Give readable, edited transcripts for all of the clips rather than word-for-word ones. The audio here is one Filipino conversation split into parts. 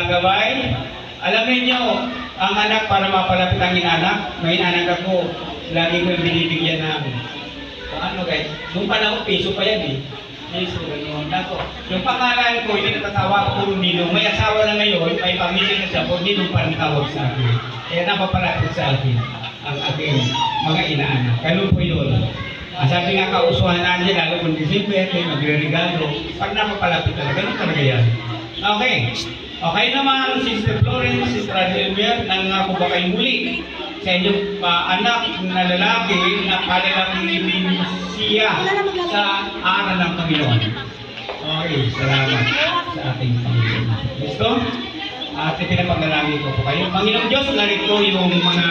gabay. Alamin niyo, ang anak para mapalapit ang inanak, may anak ako, lagi ko yung binibigyan ng, ano guys, nung panahon, piso pa yan eh. Piso, ganyan ako. Yung pangalan ko, hindi natatawa ko kung Ninong. May asawa na ngayon, may pamilya na siya, kung Ninong pa rin tawag sa akin. Kaya napapalapit sa akin ang aking mga inaanak. Ganun po yun. Sabi nga kausuhan natin, lalo kung December, may magre-regalo. Pag napapalapit talaga, ganun talaga yan. Okay. Okay naman, Sister Florence, Sister Elmer, nangako ba kayo muli sa inyong anak na lalaki na kalalaking siya sa aral ng Panginoon? Okay, salamat sa ating Panginoon. Gusto? At pinapaglalangin ko po kayo. Panginoon Diyos, narito yung mga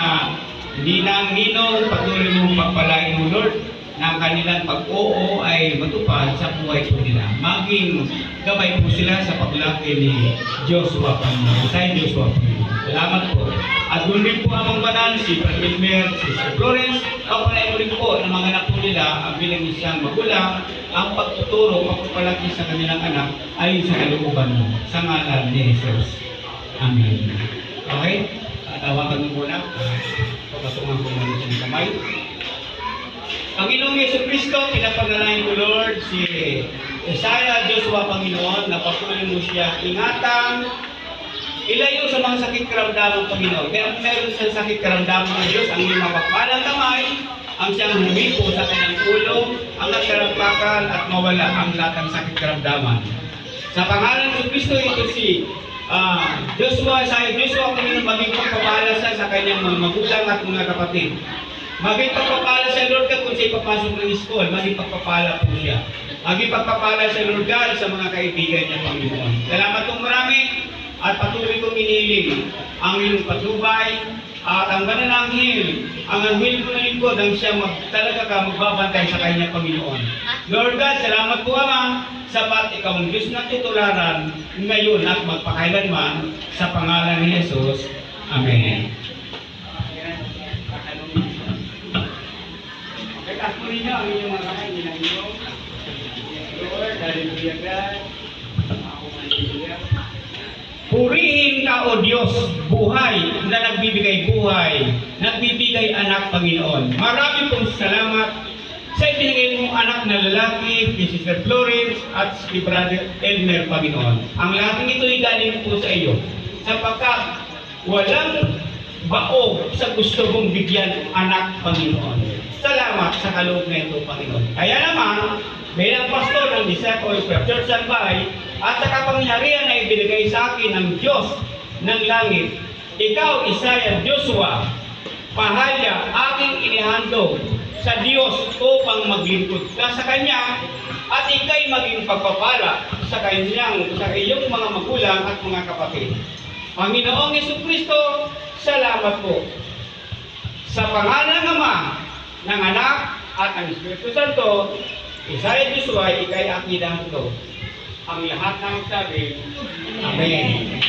ninang-ninong patuloy mong pagpalain mo, Lord, na ang kanilang pag-oo ay matupad sa buhay po nila. Maging gabay po sila sa paglaki ni Joshua Panginoon. Sa Joshua Panginoon. Salamat po. At doon din po amang banal, si Elmer, si Florence, kapalain mo rin po ng mga anak po nila, ang bilang isang magulang, ang pagtuturo, pagpapalaki sa kanilang anak, ayon sa kalooban mo. Sa ngalan ni Jesus. Amen. Okay? Tawagan mo muna. Pagkatungan ko muna sa kamay. Panginoong Yesu Cristo, pinapaglalangin ko, Lord, si Isaiah Joshua Panginoon, na patuloy mo siya ingatan, ilayo sa mga sakit karamdaman, Panginoon. Kaya meron sa sakit karamdaman ng Diyos, ang iyong mapagpalang kamay, ang siyang humipo sa kanyang ulo, ang nagkarampakan at mawala ang lahat ng sakit karamdaman. Sa pangalan ng Kristo, ito si Isaiah Joshua Panginoon, maging pagpapala sa kanyang mga magulang at mga kapatid. Maging pagpapala sa Lord God kung siya ipapasok ng school, maging pagpapala po siya. Maging pagpapala sa Lord God sa mga kaibigan niya, Panginoon. Salamat kong marami at patuloy kong iniling ang iyong patubay at ang manananghil, ang anghel ko na lingkod ang siya talaga ka magbabantay sa kanya, Panginoon. Lord God, salamat po Ama, sapat ikaw ang Diyos na tutularan ngayon at magpakailanman sa pangalan ni Jesus. Amen. Ako ninyo ang inyong mga kamay, ginagiyong. Lord, hallelujah God. Ako hallelujah. Purihin ka, O Diyos, buhay na nagbibigay buhay, nagbibigay anak, Panginoon. Marami pong salamat sa ibinigay mong anak na lalaki, si Sister Florence at si Brother Elmer, Panginoon. Ang laking ito ay galing po sa iyo, sapagkat walang baog sa gusto mong bigyan anak, Panginoon. Salamat sa kaloob na ito, Panginoon. Kaya naman, bilang pastor ng Disciple Church and Bahay, at sa kapangyarihan na ibinigay sa akin ng Diyos ng langit, ikaw, Isaiah Joshua, pahalya aking inihandog sa Diyos upang maglingkod ka sa Kanya at ikay maging pagpapala sa iyong mga magulang at mga kapatid. Panginoong Jesucristo, salamat po. Sa pangalan ng Ama, ng Anak at ng Espiritu Santo, Isaiah Joshua, ikay akidahan ko. Ang lahat ng sabi, Amen.